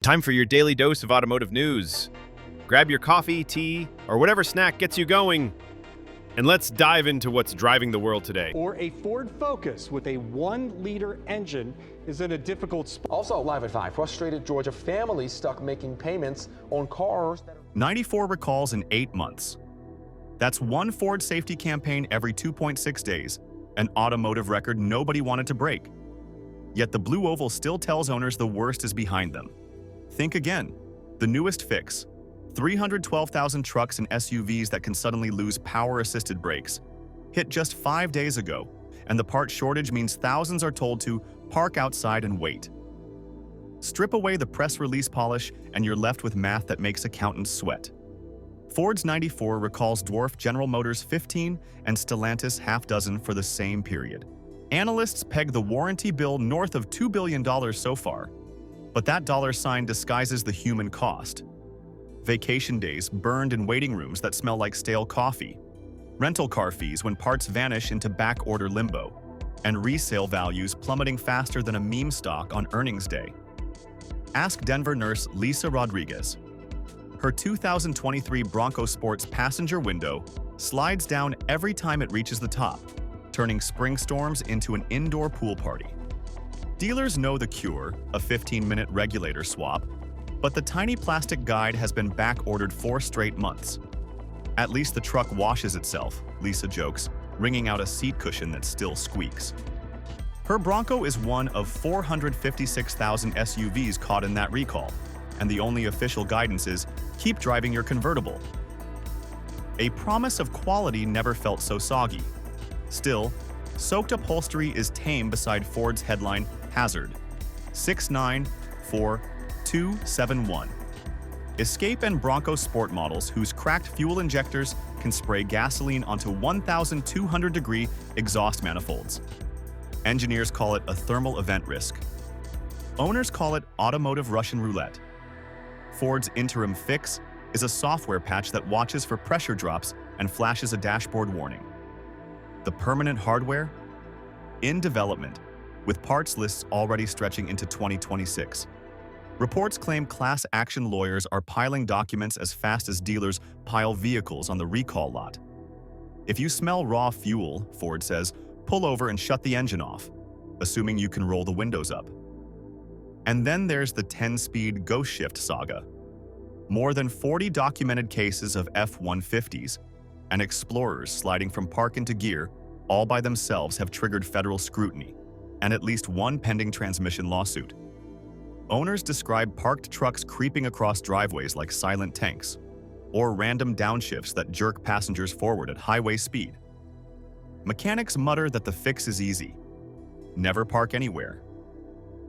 Time for your daily dose of automotive news. Grab your coffee, tea, or whatever snack gets you going, and let's dive into what's driving the world today. Or a Ford Focus with a 1-liter engine is in a difficult spot. Also live at 5, frustrated Georgia families stuck making payments on cars that are 94 recalls in 8 months. That's one Ford safety campaign every 2.6 days, an automotive record nobody wanted to break. Yet the Blue Oval still tells owners the worst is behind them. Think again. The newest fix. 312,000 trucks and SUVs that can suddenly lose power-assisted brakes. Hit just 5 days ago, and the part shortage means thousands are told to park outside and wait. Strip away the press release polish, and you're left with math that makes accountants sweat. Ford's 94 recalls dwarf General Motors 15 and Stellantis half dozen for the same period. Analysts peg the warranty bill north of $2 billion so far. But that dollar sign disguises the human cost. Vacation days burned in waiting rooms that smell like stale coffee, rental car fees when parts vanish into back-order limbo, and resale values plummeting faster than a meme stock on earnings day. Ask Denver nurse Lisa Rodriguez. Her 2023 Bronco Sport's passenger window slides down every time it reaches the top, turning spring storms into an indoor pool party. Dealers know the cure, a 15-minute regulator swap, but the tiny plastic guide has been back-ordered 4 straight months. At least the truck washes itself, Lisa jokes, wringing out a seat cushion that still squeaks. Her Bronco is one of 456,000 SUVs caught in that recall, and the only official guidance is, keep driving your convertible. A promise of quality never felt so soggy. Still, soaked upholstery is tame beside Ford's headline, Hazard 6944271. Escape and Bronco Sport models whose cracked fuel injectors can spray gasoline onto 1,200-degree exhaust manifolds. Engineers call it a thermal event risk. Owners call it automotive Russian roulette. Ford's interim fix is a software patch that watches for pressure drops and flashes a dashboard warning. The permanent hardware? In development, with parts lists already stretching into 2026. Reports claim class action lawyers are piling documents as fast as dealers pile vehicles on the recall lot. If you smell raw fuel, Ford says, pull over and shut the engine off, assuming you can roll the windows up. And then there's the 10-speed ghost shift saga. More than 40 documented cases of F-150s and Explorers sliding from park into gear all by themselves have triggered federal scrutiny, and at least one pending transmission lawsuit. Owners describe parked trucks creeping across driveways like silent tanks, or random downshifts that jerk passengers forward at highway speed. Mechanics mutter that the fix is easy. Never park anywhere.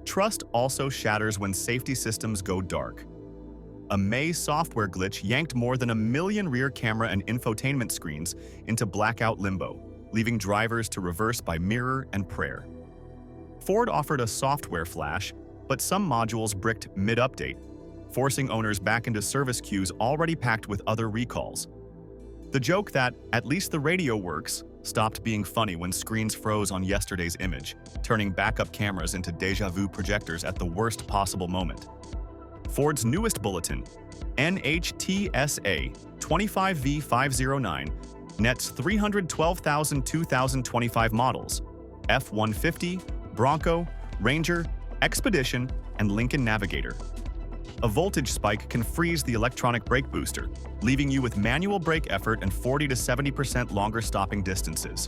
Trust also shatters when safety systems go dark. A May software glitch yanked more than 1 million rear camera and infotainment screens into blackout limbo, leaving drivers to reverse by mirror and prayer. Ford offered a software flash, but some modules bricked mid-update, forcing owners back into service queues already packed with other recalls. The joke that, at least the radio works, stopped being funny when screens froze on yesterday's image, turning backup cameras into deja vu projectors at the worst possible moment. Ford's newest bulletin, NHTSA 25V509, nets 312,000 models, F-150, Bronco, Ranger, Expedition, and Lincoln Navigator. A voltage spike can freeze the electronic brake booster, leaving you with manual brake effort and 40 to 70% longer stopping distances.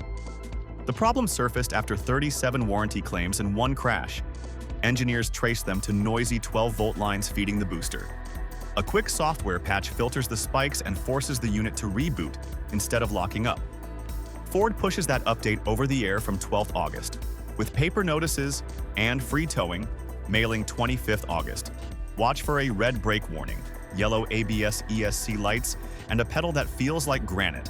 The problem surfaced after 37 warranty claims and 1 crash. Engineers traced them to noisy 12-volt lines feeding the booster. A quick software patch filters the spikes and forces the unit to reboot instead of locking up. Ford pushes that update over the air from 12th August, with paper notices and free towing, mailing 25th August. Watch for a red brake warning, yellow ABS ESC lights, and a pedal that feels like granite.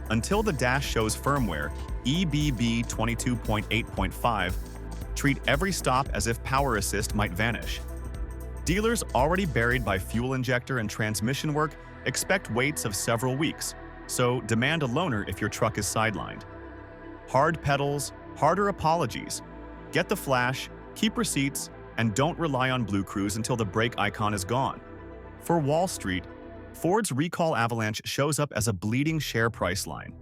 Until the dash shows firmware, EBB 22.8.5, treat every stop as if power assist might vanish. Dealers already buried by fuel injector and transmission work expect waits of several weeks, so demand a loaner if your truck is sidelined. Hard pedals, harder apologies. Get the flash, keep receipts, and don't rely on Blue Cruise until the brake icon is gone. For Wall Street, Ford's recall avalanche shows up as a bleeding share price line.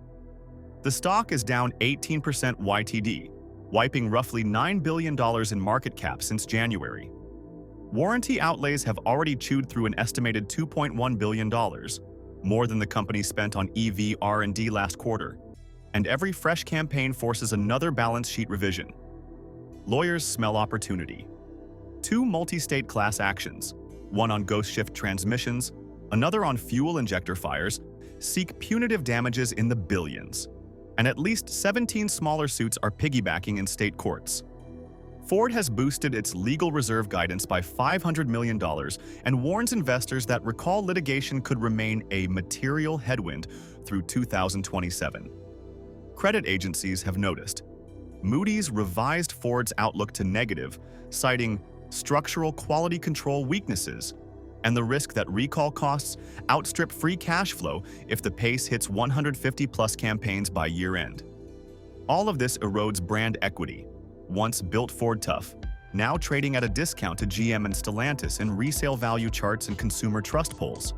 The stock is down 18% YTD, wiping roughly $9 billion in market cap since January. Warranty outlays have already chewed through an estimated $2.1 billion, more than the company spent on EV R&D last quarter, and every fresh campaign forces another balance sheet revision. Lawyers smell opportunity. 2 multi-state class actions, one on ghost shift transmissions, another on fuel injector fires, seek punitive damages in the billions, and at least 17 smaller suits are piggybacking in state courts. Ford has boosted its legal reserve guidance by $500 million and warns investors that recall litigation could remain a material headwind through 2027. Credit agencies have noticed. Moody's revised Ford's outlook to negative, citing structural quality control weaknesses and the risk that recall costs outstrip free cash flow if the pace hits 150-plus campaigns by year-end. All of this erodes brand equity. Once built Ford tough, now trading at a discount to GM and Stellantis in resale value charts and consumer trust polls.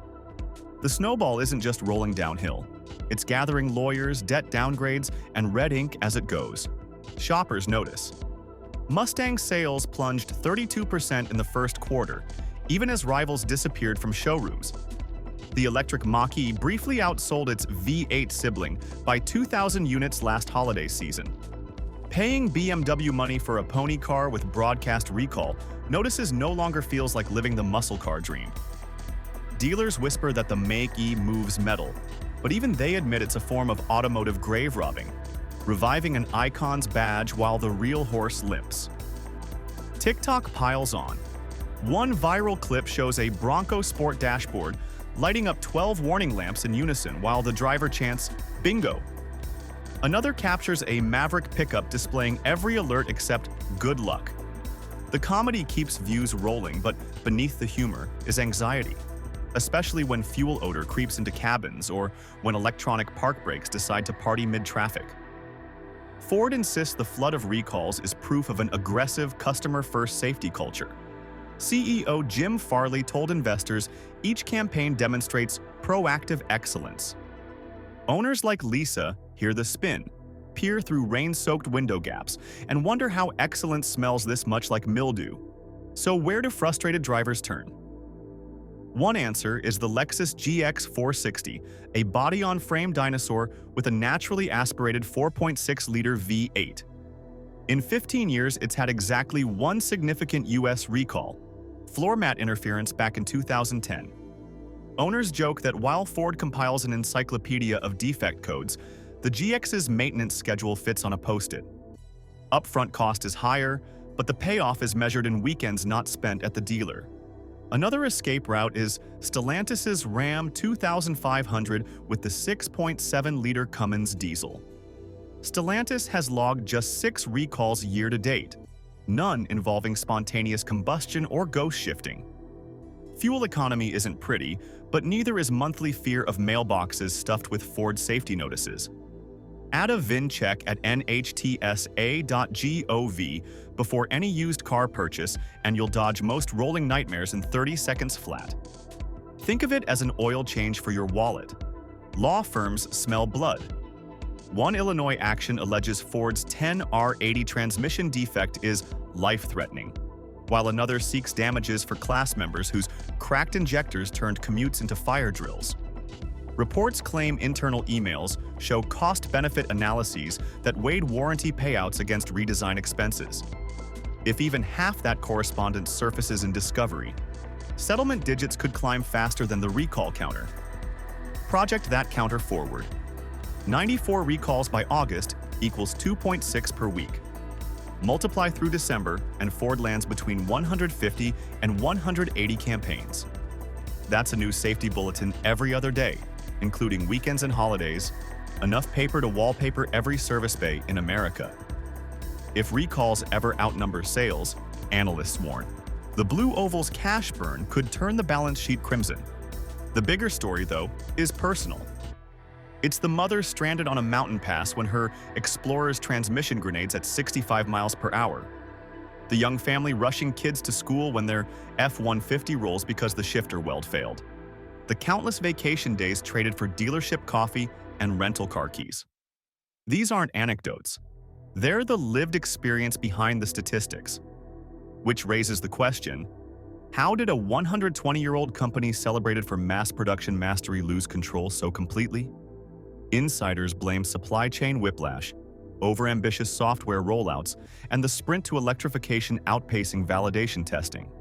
The snowball isn't just rolling downhill. It's gathering lawyers, debt downgrades, and red ink as it goes. Shoppers notice. Mustang sales plunged 32% in the first quarter, even as rivals disappeared from showrooms. The electric Mach-E briefly outsold its V8 sibling by 2,000 units last holiday season. Paying BMW money for a pony car with broadcast recall notices no longer feels like living the muscle car dream. Dealers whisper that the Mach-E moves metal, but even they admit it's a form of automotive grave robbing, reviving an icon's badge while the real horse limps. TikTok piles on. One viral clip shows a Bronco Sport dashboard lighting up 12 warning lamps in unison while the driver chants, "Bingo." Another captures a Maverick pickup displaying every alert except "Good luck." The comedy keeps views rolling, but beneath the humor is anxiety, especially when fuel odor creeps into cabins or when electronic park brakes decide to party mid-traffic. Ford insists the flood of recalls is proof of an aggressive customer-first safety culture. CEO Jim Farley told investors each campaign demonstrates proactive excellence. Owners like Lisa hear the spin, peer through rain-soaked window gaps, and wonder how excellence smells this much like mildew. So where do frustrated drivers turn? One answer is the Lexus GX 460, a body-on-frame dinosaur with a naturally aspirated 4.6-liter V8. In 15 years, it's had exactly one significant U.S. recall, floor mat interference back in 2010. Owners joke that while Ford compiles an encyclopedia of defect codes, the GX's maintenance schedule fits on a Post-it. Upfront cost is higher, but the payoff is measured in weekends not spent at the dealer. Another escape route is Stellantis' Ram 2500 with the 6.7-liter Cummins diesel. Stellantis has logged just 6 recalls year-to-date, none involving spontaneous combustion or ghost shifting. Fuel economy isn't pretty, but neither is monthly fear of mailboxes stuffed with Ford safety notices. Add a VIN check at nhtsa.gov before any used car purchase, and you'll dodge most rolling nightmares in 30 seconds flat. Think of it as an oil change for your wallet. Law firms smell blood. One Illinois action alleges Ford's 10R80 transmission defect is life-threatening, while another seeks damages for class members whose cracked injectors turned commutes into fire drills. Reports claim internal emails show cost-benefit analyses that weighed warranty payouts against redesign expenses. If even half that correspondence surfaces in discovery, settlement digits could climb faster than the recall counter. Project that counter forward. 94 recalls by August equals 2.6 per week. Multiply through December, and Ford lands between 150 and 180 campaigns. That's a new safety bulletin every other day, including weekends and holidays, enough paper to wallpaper every service bay in America. If recalls ever outnumber sales, analysts warn, the Blue Oval's cash burn could turn the balance sheet crimson. The bigger story, though, is personal. It's the mother stranded on a mountain pass when her Explorer's transmission grenades at 65 miles per hour. The young family rushing kids to school when their F-150 rolls because the shifter weld failed. The countless vacation days traded for dealership coffee and rental car keys. These aren't anecdotes. They're the lived experience behind the statistics. Which raises the question, how did a 120-year-old company celebrated for mass production mastery lose control so completely? Insiders blame supply chain whiplash, overambitious software rollouts, and the sprint to electrification outpacing validation testing.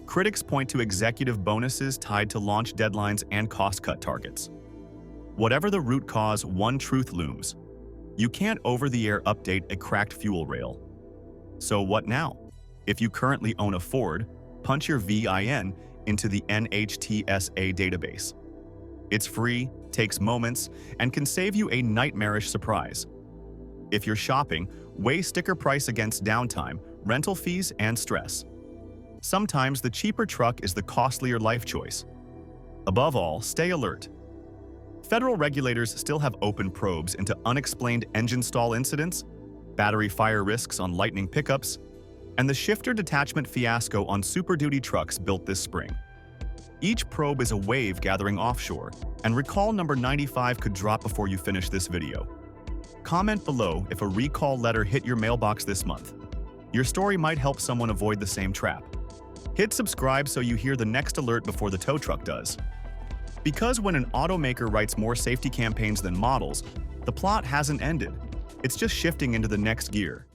Critics point to executive bonuses tied to launch deadlines and cost-cut targets. Whatever the root cause, one truth looms. You can't over-the-air update a cracked fuel rail. So what now? If you currently own a Ford, punch your VIN into the NHTSA database. It's free, takes moments, and can save you a nightmarish surprise. If you're shopping, weigh sticker price against downtime, rental fees, and stress. Sometimes the cheaper truck is the costlier life choice. Above all, stay alert. Federal regulators still have open probes into unexplained engine stall incidents, battery fire risks on Lightning pickups, and the shifter detachment fiasco on Super Duty trucks built this spring. Each probe is a wave gathering offshore, and recall number 95 could drop before you finish this video. Comment below if a recall letter hit your mailbox this month. Your story might help someone avoid the same trap. Hit subscribe so you hear the next alert before the tow truck does. Because when an automaker writes more safety campaigns than models, the plot hasn't ended. It's just shifting into the next gear.